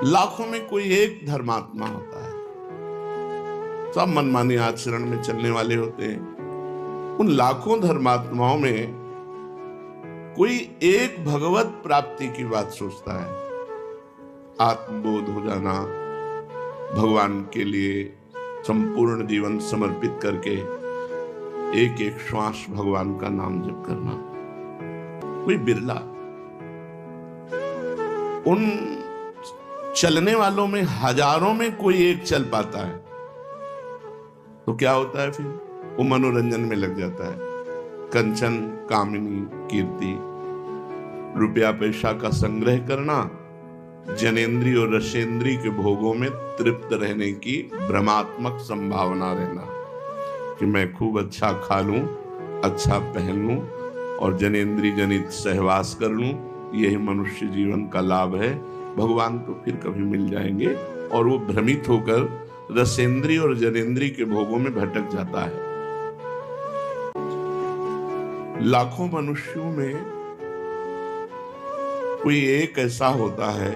लाखों में कोई एक धर्मात्मा होता है, सब मनमानी आचरण में चलने वाले होते हैं। उन लाखों धर्मात्माओं में कोई एक भगवत प्राप्ति की बात सोचता है, आत्मबोध हो जाना, भगवान के लिए संपूर्ण जीवन समर्पित करके एक एक श्वास भगवान का नाम जप करना। कोई बिरला। उन चलने वालों में हजारों में कोई एक चल पाता है, तो क्या होता है फिर? वो मनोरंजन में लग जाता है। कंचन, कामिनी, कीर्ति, रुपया पैसा का संग्रह करना, जनेंद्री और रसेंद्री के भोगों में तृप्त रहने की भ्रमात्मक संभावना रहना कि मैं खूब अच्छा खा लूं, अच्छा पहन लूं और जनेंद्री जनित सहवास कर लूं, यही मनुष्य जीवन का लाभ है, भगवान तो फिर कभी मिल जाएंगे। और वो भ्रमित होकर रसेंद्री और जनेंद्री के भोगों में भटक जाता है। लाखों मनुष्यों में कोई एक ऐसा होता है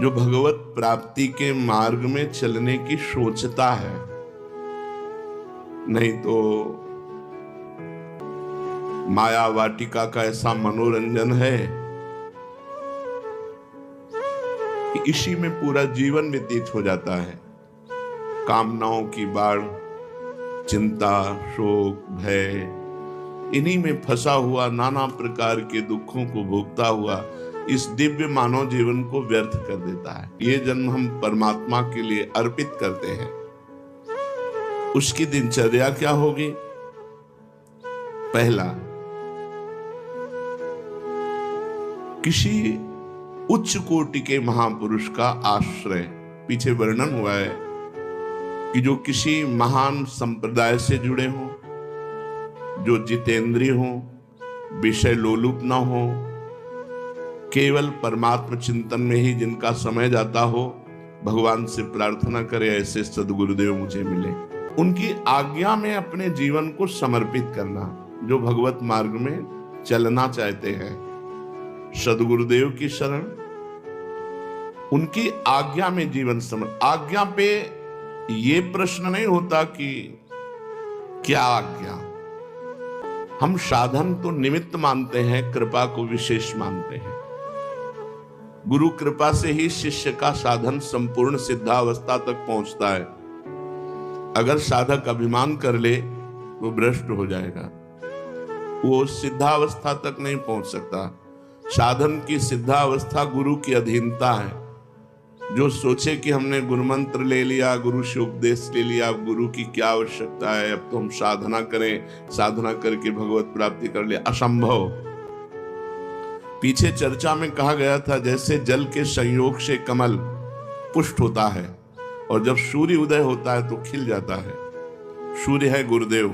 जो भगवत प्राप्ति के मार्ग में चलने की सोचता है। नहीं तो माया वाटिका का ऐसा मनोरंजन है कि इसी में पूरा जीवन व्यतीत हो जाता है। कामनाओं की बाढ़, चिंता, शोक, भय, इन्हीं में फंसा हुआ नाना प्रकार के दुखों को भोगता हुआ इस दिव्य मानव जीवन को व्यर्थ कर देता है। ये जन्म हम परमात्मा के लिए अर्पित करते हैं। उसकी दिनचर्या क्या होगी? पहला, किसी उच्च कोटि के महापुरुष का आश्रय। पीछे वर्णन हुआ है कि जो किसी महान संप्रदाय से जुड़े हों, जो जितेंद्रिय हों, विषय लोलुप ना हो, केवल परमात्म चिंतन में ही जिनका समय जाता हो, भगवान से प्रार्थना करे ऐसे सदगुरुदेव मुझे मिले। उनकी आज्ञा में अपने जीवन को समर्पित करना, जो भगवत मार्ग में चलना चाहते हैं, सदगुरुदेव की शरण, उनकी आज्ञा में जीवन आज्ञा पे ये प्रश्न नहीं होता कि क्या आज्ञा। हम साधन तो निमित्त मानते हैं, कृपा को विशेष मानते हैं। गुरु कृपा से ही शिष्य का साधन संपूर्ण सिद्धावस्था तक पहुंचता है। अगर साधक अभिमान कर ले वो भ्रष्ट हो जाएगा, वो सिद्धावस्था तक नहीं पहुंच सकता। साधन की सिद्धावस्था गुरु की अधीनता है। जो सोचे कि हमने गुरु मंत्र ले लिया, गुरु से उपदेश ले लिया, अब गुरु की क्या आवश्यकता है, अब तो हम साधना करें, साधना करके भगवत प्राप्ति कर ले, असंभव। पीछे चर्चा में कहा गया था, जैसे जल के संयोग से कमल पुष्ट होता है और जब सूर्य उदय होता है तो खिल जाता है। सूर्य है गुरुदेव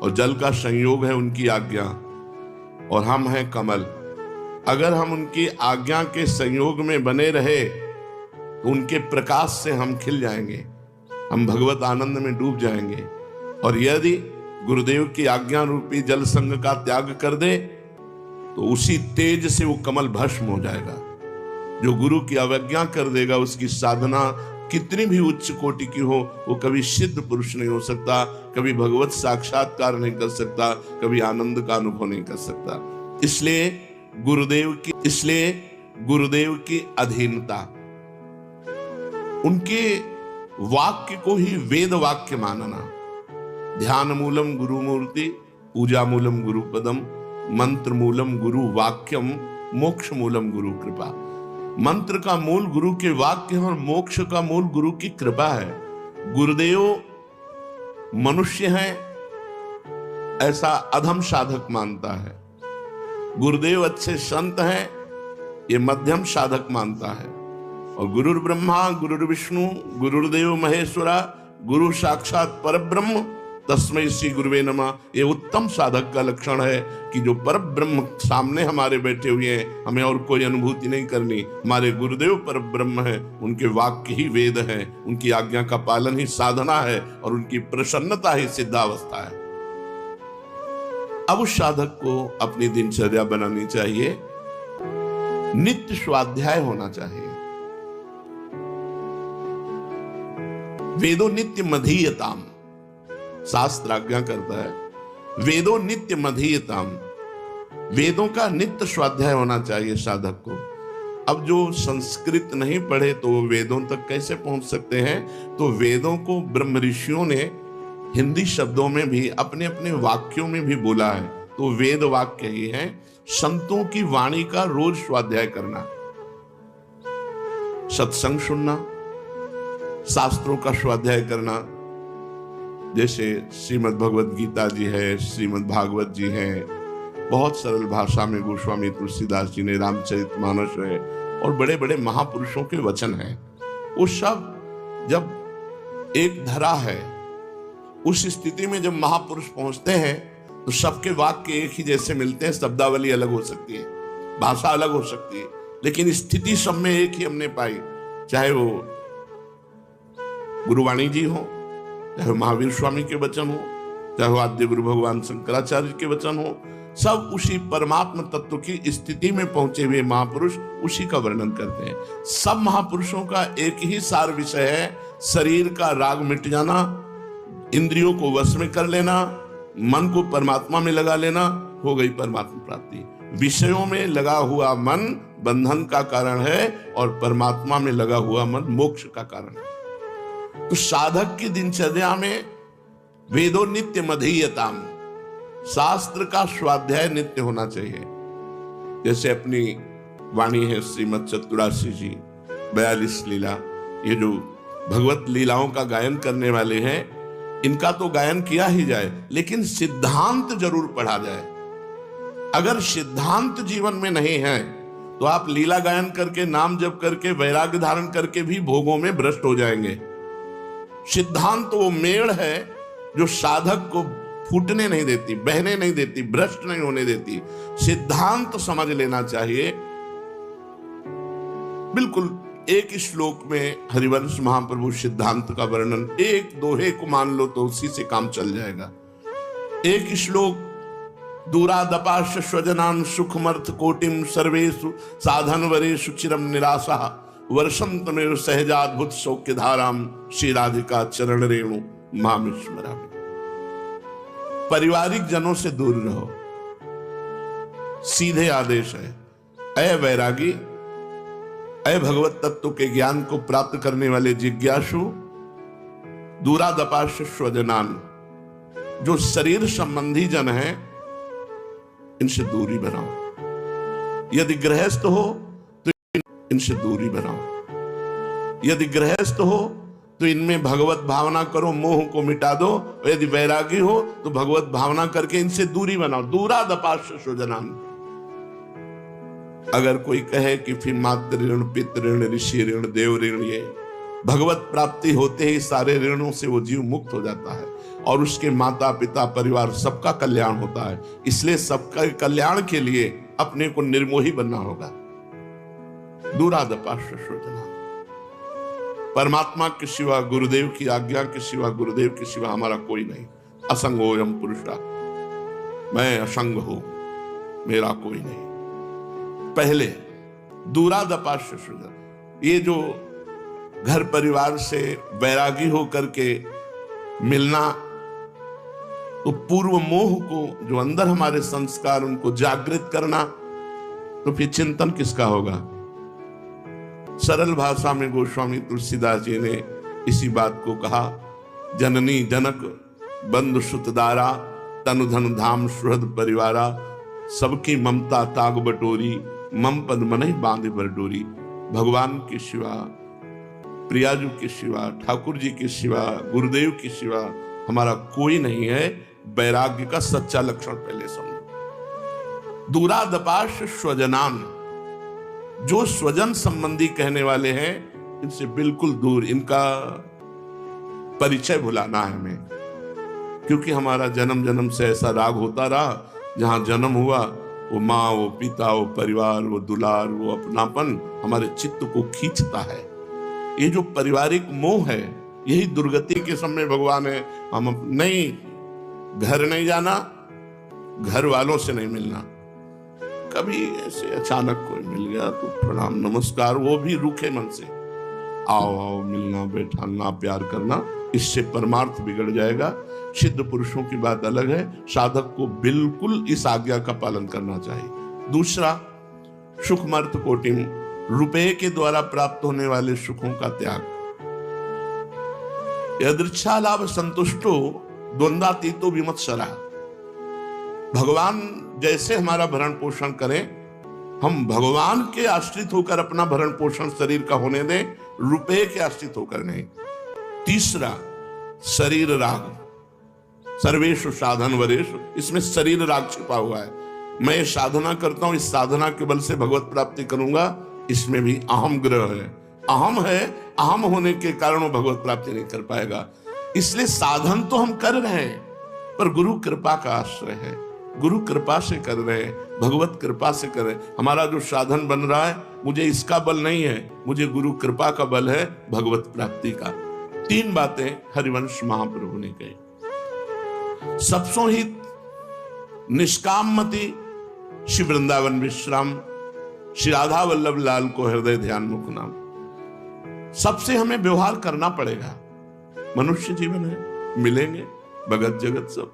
और जल का संयोग है उनकी आज्ञा, और हम हैं कमल। अगर हम उनकी आज्ञा के संयोग में बने रहे तो उनके प्रकाश से हम खिल जाएंगे, हम भगवत आनंद में डूब जाएंगे। और यदि गुरुदेव की आज्ञा रूपी जल संग का त्याग कर दे तो उसी तेज से वो कमल भस्म हो जाएगा। जो गुरु की अवज्ञा कर देगा, उसकी साधना कितनी भी उच्च कोटि की हो, वो कभी सिद्ध पुरुष नहीं हो सकता, कभी भगवत साक्षात्कार नहीं कर सकता, कभी आनंद का अनुभव नहीं कर सकता। इसलिए गुरुदेव की अधीनता, उनके वाक्य को ही वेद वाक्य मानना। ध्यान मूलम गुरु मूर्ति, पूजा मूलम गुरु पदम, मंत्र मूलम गुरु वाक्यम, मोक्ष मूलम गुरु कृपा। मंत्र का मूल गुरु के वाक्य और मोक्ष का मूल गुरु की कृपा है। गुरुदेव मनुष्य हैं ऐसा अधम साधक मानता है, गुरुदेव अच्छे संत हैं ये मध्यम साधक मानता है, और गुरुर ब्रह्मा गुरुर्विष्णु गुरुर्देव महेश्वरा गुरु साक्षात परब्रह्म तस्मै श्री गुरुवे नमः, ये उत्तम साधक का लक्षण है कि जो पर ब्रह्म सामने हमारे बैठे हुए हैं, हमें और कोई अनुभूति नहीं करनी, हमारे गुरुदेव पर ब्रह्म है, उनके वाक्य ही वेद है, उनकी आज्ञा का पालन ही साधना है और उनकी प्रसन्नता ही सिद्धावस्था है। अब उस साधक को अपनी दिनचर्या बनानी चाहिए नित्य स्वाध्याय होना चाहिए। वेदो नित्य मधीयताम, शास्त्र आज्ञा करता है, वेदो नित्य मधीयताम, वेदों का नित्य स्वाध्याय होना चाहिए साधक को। अब जो संस्कृत नहीं पढ़े तो वो वेदों तक कैसे पहुंच सकते हैं? तो वेदों को ब्रह्म ऋषियों ने हिंदी शब्दों में भी अपने अपने वाक्यों में भी बोला है, तो वेद वाक्य ही है। संतों की वाणी का रोज स्वाध्याय करना, सत्संग सुनना, शास्त्रों का स्वाध्याय करना, जैसे श्रीमद् भगवद गीता जी है, श्रीमद् भागवत जी है, बहुत सरल भाषा में गोस्वामी तुलसीदास जी ने, रामचरितमानस है, और बड़े बड़े महापुरुषों के वचन हैं। वो सब जब एक धरा है, उस स्थिति में जब महापुरुष पहुंचते हैं तो सबके वाक्य एक ही जैसे मिलते हैं। शब्दावली अलग हो सकती है, भाषा अलग हो सकती है, लेकिन स्थिति सब में एक ही हमने पाई। चाहे वो गुरुवाणी जी हो, चाहे महावीर स्वामी के वचन हो, चाहे वो आद्य गुरु भगवान शंकराचार्य के वचन हो, सब उसी परमात्मा तत्व की स्थिति में पहुंचे हुए महापुरुष उसी का वर्णन करते हैं। सब महापुरुषों का एक ही सार विषय है, शरीर का राग मिट जाना, इंद्रियों को वश में कर लेना, मन को परमात्मा में लगा लेना, हो गई परमात्मा प्राप्ति। विषयों में लगा हुआ मन बंधन का कारण है और परमात्मा में लगा हुआ मन मोक्ष का कारण है। तो साधक की दिनचर्या में वेदो नित्य मधीयताम, शास्त्र का स्वाध्याय नित्य होना चाहिए। जैसे अपनी वाणी है श्रीमद् चतुरासी जी 42 लीला, ये जो भगवत लीलाओं का गायन करने वाले हैं, इनका तो गायन किया ही जाए, लेकिन सिद्धांत जरूर पढ़ा जाए। अगर सिद्धांत जीवन में नहीं है तो आप लीला गायन करके, नाम जप करके, वैराग्य धारण करके भी भोगों में भ्रष्ट हो जाएंगे। सिद्धांत वो मेड़ है जो साधक को फूटने नहीं देती, बहने नहीं देती, भ्रष्ट नहीं होने देती। सिद्धांत समझ लेना चाहिए। बिल्कुल एक श्लोक में हरिवंश महाप्रभु सिद्धांत का वर्णन, एक दोहे को मान लो तो उसी से काम चल जाएगा। एक श्लोक, दूरादपाश स्वजनान सुखमर्थ कोटिम सर्वेषु साधन वरेषु चिरम निराशा वर्षम तमेव सहजाद्भुत सौख्य धाराम श्री राधिका चरण रेणु मामिस्मरामि। पारिवारिक जनों से दूर रहो, सीधे आदेश है। अय वैरागी, अय भगवत तत्व के ज्ञान को प्राप्त करने वाले जिज्ञासु, दूरादपाश स्वजनान, जो शरीर संबंधी जन हैं, इनसे दूरी बनाओ। यदि गृहस्थ हो तो इनसे दूरी बनाओ। यदि गृहस्थ हो तो इनमें भगवत भावना करो, मोह को मिटा दो। और यदि वैरागी हो तो भगवत भावना करके इनसे दूरी बनाओ। दूरादपाश स्वजनान। अगर कोई कहे कि फिर मातृ ऋण, पितृ ऋण, ऋषि ऋण, देव ऋण, ये भगवत प्राप्ति होते ही सारे ऋणों से वो जीव मुक्त हो जाता है और उसके माता पिता परिवार सबका कल्याण होता है। इसलिए सबका कल्याण के लिए अपने को निर्मोही बनना होगा। दूरादपाश स्वजनान। परमात्मा के सिवा, गुरुदेव की आज्ञा के सिवा, गुरुदेव के सिवा हमारा कोई नहीं। असंगोयम पुरुषा, मैं असंग हूं, मेरा कोई नहीं। पहले दूरादपाश स्वजनान, ये जो घर परिवार से वैरागी होकर के मिलना, तो पूर्व मोह को, जो अंदर हमारे संस्कार, उनको जागृत करना, तो फिर चिंतन किसका होगा? सरल भाषा में गोस्वामी तुलसीदास जी ने इसी बात को कहा, जननी जनक बंधु सुतदारा, तनु धन धाम सुहृद परिवारा, सबकी ममता ताग बटोरी, मम पद मनहि बांधे बर डोरी। भगवान के सिवा, प्रियाजू के सिवा, ठाकुर जी के सिवा, गुरुदेव के सिवा हमारा कोई नहीं है। वैराग्य का सच्चा लक्षण पहले समझो। दूरादपाश स्वजनान, जो स्वजन संबंधी कहने वाले हैं, इनसे बिल्कुल दूर, इनका परिचय भुलाना है हमें। क्योंकि हमारा जन्म जन्म से ऐसा राग होता रहा, जहां जन्म हुआ वो माँ, वो पिता, वो परिवार, वो दुलार, वो अपनापन हमारे चित्त को खींचता है। ये जो पारिवारिक मोह है, यही दुर्गति के समय भगवान है। हम नहीं, घर नहीं जाना, घर वालों से नहीं मिलना। कभी ऐसे अचानक कोई मिल गया तो प्रणाम नमस्कार, वो भी रूखे मन से। आओ आओ, मिलना बैठाना प्यार करना, इससे परमार्थ बिगड़ जाएगा। सिद्ध पुरुषों की बात अलग है। साधक को बिल्कुल इस आज्ञा का पालन करना चाहिए। दूसरा, सुखमर्थ कोटिम, रुपये के द्वारा प्राप्त होने वाले सुखों का त्याग। यदृच्छा लाभ संतुष्टो द्वंद्वातीतो विमत्सरा। भगवान जैसे हमारा भरण पोषण करें, हम भगवान के आश्रित होकर अपना भरण पोषण शरीर का होने दें, रुपये के आश्रित होकर नहीं। तीसरा, शरीर राग, सर्वेषु साधन वरेषु, इसमें शरीर राग छिपा हुआ है। मैं साधना करता हूं, इस साधना के बल से भगवत प्राप्ति करूंगा, इसमें भी अहम ग्रह है। अहम है, अहम होने के कारण वो भगवत प्राप्ति नहीं कर पाएगा। इसलिए साधन तो हम कर रहे हैं, पर गुरु कृपा का आश्रय है। गुरु कृपा से कर रहे हैं, भगवत कृपा से कर रहे हैं। हमारा जो साधन बन रहा है, मुझे इसका बल नहीं है, मुझे गुरु कृपा का बल है, भगवत प्राप्ति का। 3 बातें हरिवंश महाप्रभु ने कही। सबसो हित निष्काम मति, श्री वृंदावन विश्राम, श्री राधा वल्लभ लाल को हृदय ध्यान मुख नाम। सबसे हमें व्यवहार करना पड़ेगा। मनुष्य जीवन है, मिलेंगे भगत जगत सब,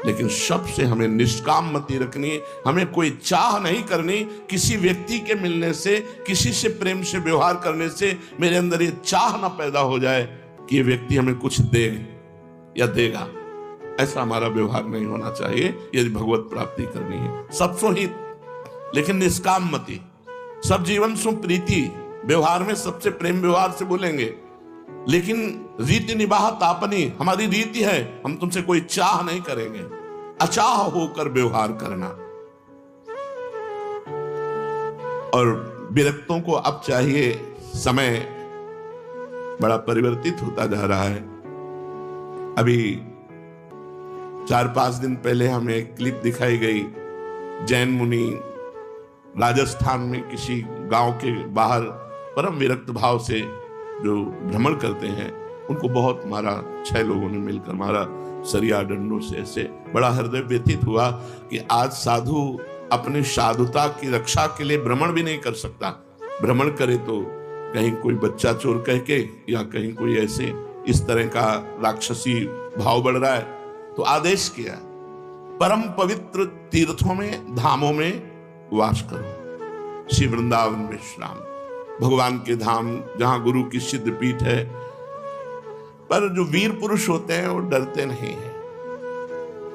लेकिन सबसे हमें निष्काम मति रखनी है। हमें कोई चाह नहीं करनी किसी व्यक्ति के मिलने से, किसी से प्रेम से व्यवहार करने से मेरे अंदर ये चाह ना पैदा हो जाए कि ये व्यक्ति हमें कुछ दे या देगा। ऐसा हमारा व्यवहार नहीं होना चाहिए यदि भगवत प्राप्ति करनी है। सबसो हित, लेकिन निष्काम मति। सब जीवन सु प्रीति, व्यवहार में सबसे प्रेम व्यवहार से बोलेंगे, लेकिन रीति निबाह तापनी, हमारी रीति है, हम तुमसे कोई चाह नहीं करेंगे। अचाह होकर व्यवहार करना। और विरक्तों को अब चाहिए, समय बड़ा परिवर्तित होता जा रहा है। अभी 4-5 दिन पहले हमें एक क्लिप दिखाई गई, जैन मुनि राजस्थान में किसी गांव के बाहर परम विरक्त भाव से जो भ्रमण करते हैं, उनको बहुत मारा, 6 लोगों ने मिलकर मारा सरिया डंडों से। ऐसे बड़ा हृदय व्यथित हुआ कि आज साधु अपनी साधुता की रक्षा के लिए भ्रमण भी नहीं कर सकता। भ्रमण करे तो कहीं कोई बच्चा चोर कह के, या कहीं कोई ऐसे इस तरह का राक्षसी भाव बढ़ रहा है। तो आदेश किया, परम पवित्र तीर्थों में, धामों में वास करो। श्री वृंदावन विश्राम, भगवान के धाम जहां गुरु की सिद्ध पीठ है। पर जो वीर पुरुष होते हैं वो डरते नहीं है।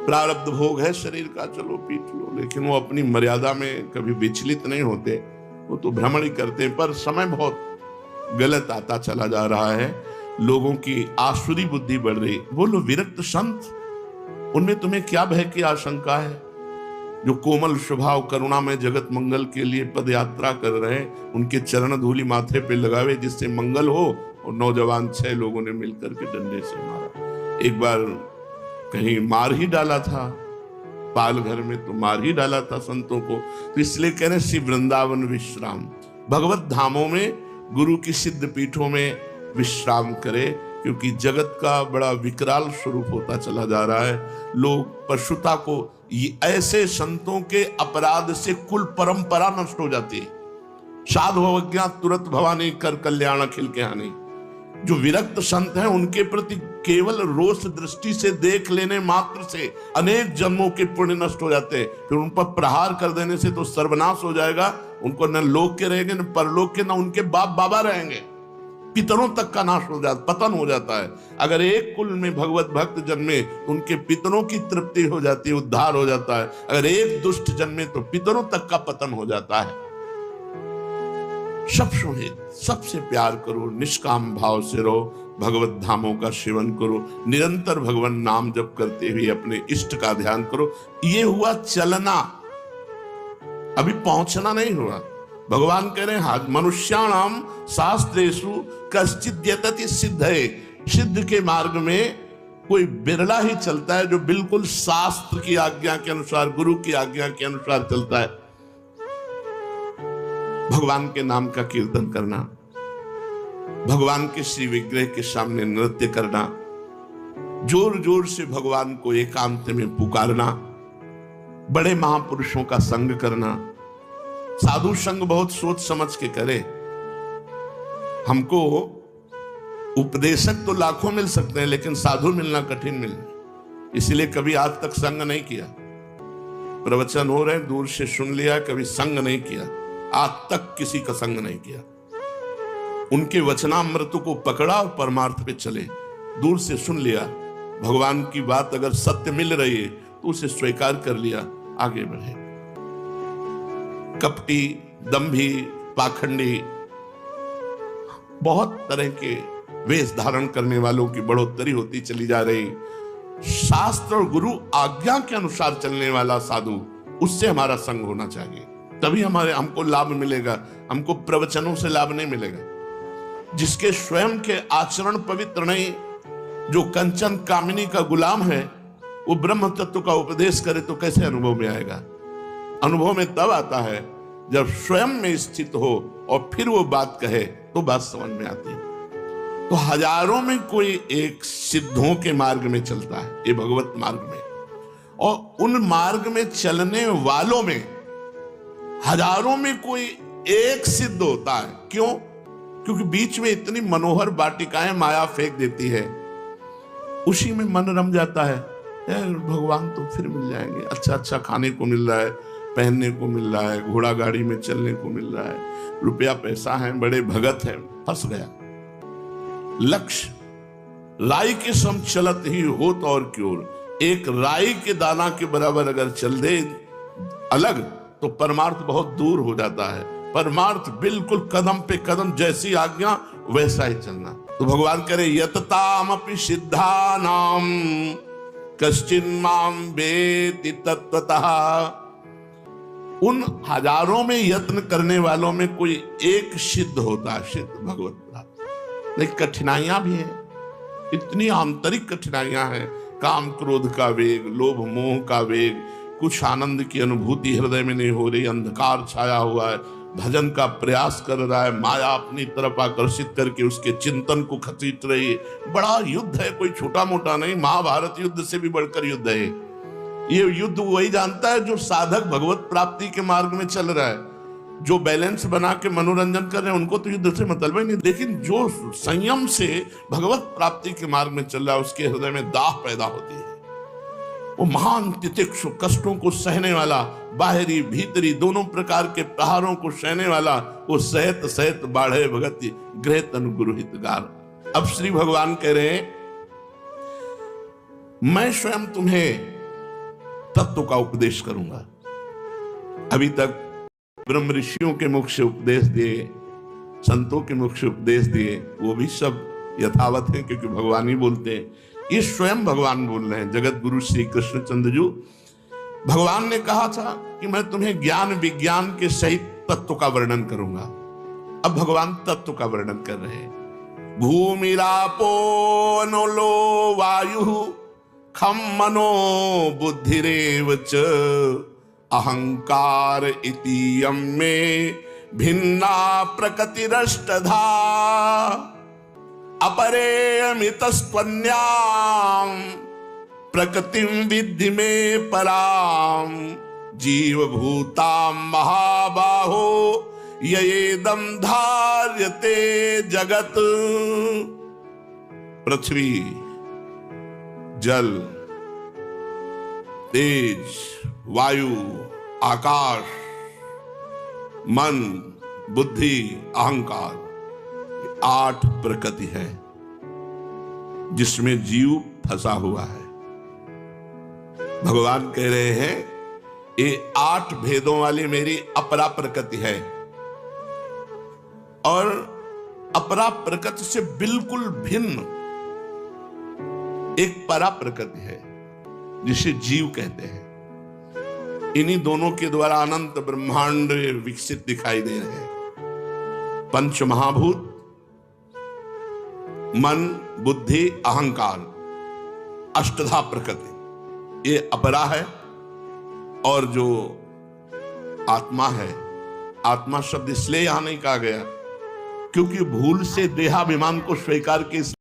प्रारब्ध भोग है शरीर का, चलो पीट लो, लेकिन वो अपनी मर्यादा में कभी विचलित नहीं होते। वो तो भ्रमण ही करते हैं। पर समय बहुत गलत आता चला जा रहा है, लोगों की आसुरी बुद्धि बढ़ रही। बोलो विरक्त संत, उनमें तुम्हें क्या भय की आशंका है? जो कोमल स्वभाव करुणा में जगत मंगल के लिए पद यात्रा कर रहे हैं, उनके चरण धूलि माथे पे लगावे जिससे मंगल हो। और नौजवान 6 लोगों ने मिलकर के डंडे से मारा। एक बार कहीं मार ही डाला था, पाल घर में तो मार ही डाला था संतों को। तो इसलिए कह रहे श्री वृंदावन विश्राम, भगवत धामों में, गुरु की सिद्ध पीठों में विश्राम करे, क्योंकि जगत का बड़ा विकराल स्वरूप होता चला जा रहा है। लोग पशुता को, ऐसे संतों के अपराध से कुल परंपरा नष्ट हो जाती है। साधु अवज्ञा तुरंत भवानी कर कल्याण अखिल के हानि। जो विरक्त संत हैं, उनके प्रति केवल रोष दृष्टि से देख लेने मात्र से अनेक जन्मों के पुण्य नष्ट हो जाते हैं। फिर उन पर प्रहार कर देने से तो सर्वनाश हो जाएगा। उनको न लोक के रहेंगे, न परलोक के, न उनके बाप बाबा रहेंगे। पितरों तक का नाश हो जाता, पतन हो जाता है। अगर एक कुल में भगवत भक्त जन्मे, उनके पितरों की तृप्ति हो जाती है, उद्धार हो जाता है। अगर एक दुष्ट जन्मे तो पितरों तक का पतन हो जाता है। सब सुहित, सबसे प्यार करो, निष्काम भाव से रहो, भगवत धामों का सेवन करो, निरंतर भगवान नाम जप करते हुए अपने इष्ट का ध्यान करो। ये हुआ चलना, अभी पहुंचना नहीं हुआ। भगवान कह रहे हैं मनुष्याणाम शास्त्रेषु कश्चित् यतति सिद्धये। सिद्ध के मार्ग में कोई बिरला ही चलता है जो बिल्कुल शास्त्र की आज्ञा के अनुसार, गुरु की आज्ञा के अनुसार चलता है। भगवान के नाम का कीर्तन करना, भगवान के श्री विग्रह के सामने नृत्य करना, जोर जोर से भगवान को एकांत में पुकारना, बड़े महापुरुषों का संग करना, साधु संग बहुत सोच समझ के करे। हमको उपदेशक तो लाखों मिल सकते हैं, लेकिन साधु मिलना कठिन मिलना। इसलिए कभी आज तक संग नहीं किया। प्रवचन हो रहे दूर से सुन लिया, कभी संग नहीं किया, आज तक किसी का संग नहीं किया। उनके वचनामृत को पकड़ा और परमार्थ पे चले। दूर से सुन लिया, भगवान की बात अगर सत्य मिल रही है तो उसे स्वीकार कर लिया, आगे बढ़े। कपटी, दंभी, पाखंडी, बहुत तरह के वेश धारण करने वालों की बढ़ोतरी होती चली जा रही। शास्त्र और गुरु आज्ञा के अनुसार चलने वाला साधु, उससे हमारा संग होना चाहिए, तभी हमको लाभ मिलेगा। हमको प्रवचनों से लाभ नहीं मिलेगा। जिसके स्वयं के आचरण पवित्र नहीं, जो कंचन कामिनी का गुलाम है, वो ब्रह्म तत्व का उपदेश करे तो कैसे अनुभव में आएगा? अनुभव में तब आता है जब स्वयं में स्थित हो और फिर वो बात कहे तो बात समझ में आती है। तो हजारों में कोई एक सिद्धों के मार्ग में चलता है, ये भगवत मार्ग में, और उन मार्ग में चलने वालों में हजारों में कोई एक सिद्ध होता है। क्यों? क्योंकि बीच में इतनी मनोहर वाटिकाएं माया फेंक देती है, उसी में मन रम जाता है। भगवान तो फिर मिल जाएंगे, अच्छा अच्छा खाने को मिल रहा है, पहनने को मिल रहा है, घोड़ा गाड़ी में चलने को मिल रहा है, रुपया पैसा है, बड़े भगत है, फंस गया। लक्ष्य राई के सम चलत ही होत और क्यों, एक राई के दाना के बराबर अगर चल दे अलग तो परमार्थ बहुत दूर हो जाता है। परमार्थ बिल्कुल कदम पे कदम, जैसी आज्ञा वैसा ही चलना। तो भगवान करे यततामपि सिद्धानाम कश्चिन् मां वेति तत्वतः। उन हजारों में यत्न करने वालों में कोई एक सिद्ध होता है, सिद्ध भगवत प्राप्त। लेकिन कठिनाइयां भी हैं, इतनी आंतरिक कठिनाइयां हैं। काम क्रोध का वेग, लोभ मोह का वेग, कुछ आनंद की अनुभूति हृदय में नहीं हो रही, अंधकार छाया हुआ है, भजन का प्रयास कर रहा है, माया अपनी तरफ आकर्षित करके उसके चिंतन को खसीट रही है। बड़ा युद्ध है, कोई छोटा मोटा नहीं, महाभारत युद्ध से भी बढ़कर युद्ध है। ये युद्ध वही जानता है जो साधक भगवत प्राप्ति के मार्ग में चल रहा है। जो बैलेंस बना के मनोरंजन कर रहे हैं उनको तो युद्ध से मतलब ही नहीं, लेकिन जो संयम से भगवत प्राप्ति के मार्ग में चल रहा है उसके हृदय में दाह पैदा होती है। वो महान तितिक्षु, कष्टों को सहने वाला, बाहरी भीतरी दोनों प्रकार के प्रहारों को सहने वाला, वो सहत सहत बाढ़े भगति गृह तनु गुरु हितगार। अब श्री भगवान कह रहे हैं मैं स्वयं तुम्हें तत्व का उपदेश करूंगा। अभी तक ब्रह्म ऋषियों के मुख से उपदेश दिए, संतों के मुख से उपदेश दिए, वो भी सब यथावत है क्योंकि भगवान ही बोलते हैं। ये स्वयं भगवान बोल रहे हैं, जगत गुरु श्री कृष्ण चंद्र जी। भगवान ने कहा था कि मैं तुम्हें ज्ञान विज्ञान के सहित तत्व का वर्णन करूंगा। अब भगवान तत्व का वर्णन कर रहे हैं। भूमिरापो नलो वायु खम मनो बुद्धिरेव च अहंकार इतीयं में भिन्ना प्रकृतिरष्टधा अपरे अमितस्त्वन्यां प्रकृतिं विद्धि में परां जीवभूतां महाबाहो येदं धार्यते जगत। पृथ्वी, जल, तेज, वायु, आकाश, मन, बुद्धि, अहंकार, 8 प्रकृति है जिसमें जीव फंसा हुआ है। भगवान कह रहे हैं ये 8 भेदों वाली मेरी अपरा प्रकृति है, और अपरा प्रकृति से बिल्कुल भिन्न एक परा प्रकृति है जिसे जीव कहते हैं। इन्हीं दोनों के द्वारा अनंत ब्रह्मांड विकसित दिखाई दे रहे हैं। पंच महाभूत, मन, बुद्धि, अहंकार, अष्टधा प्रकृति, ये अपरा है। और जो आत्मा है, आत्मा शब्द इसलिए यहां नहीं कहा गया क्योंकि भूल से देहाभिमान को स्वीकार के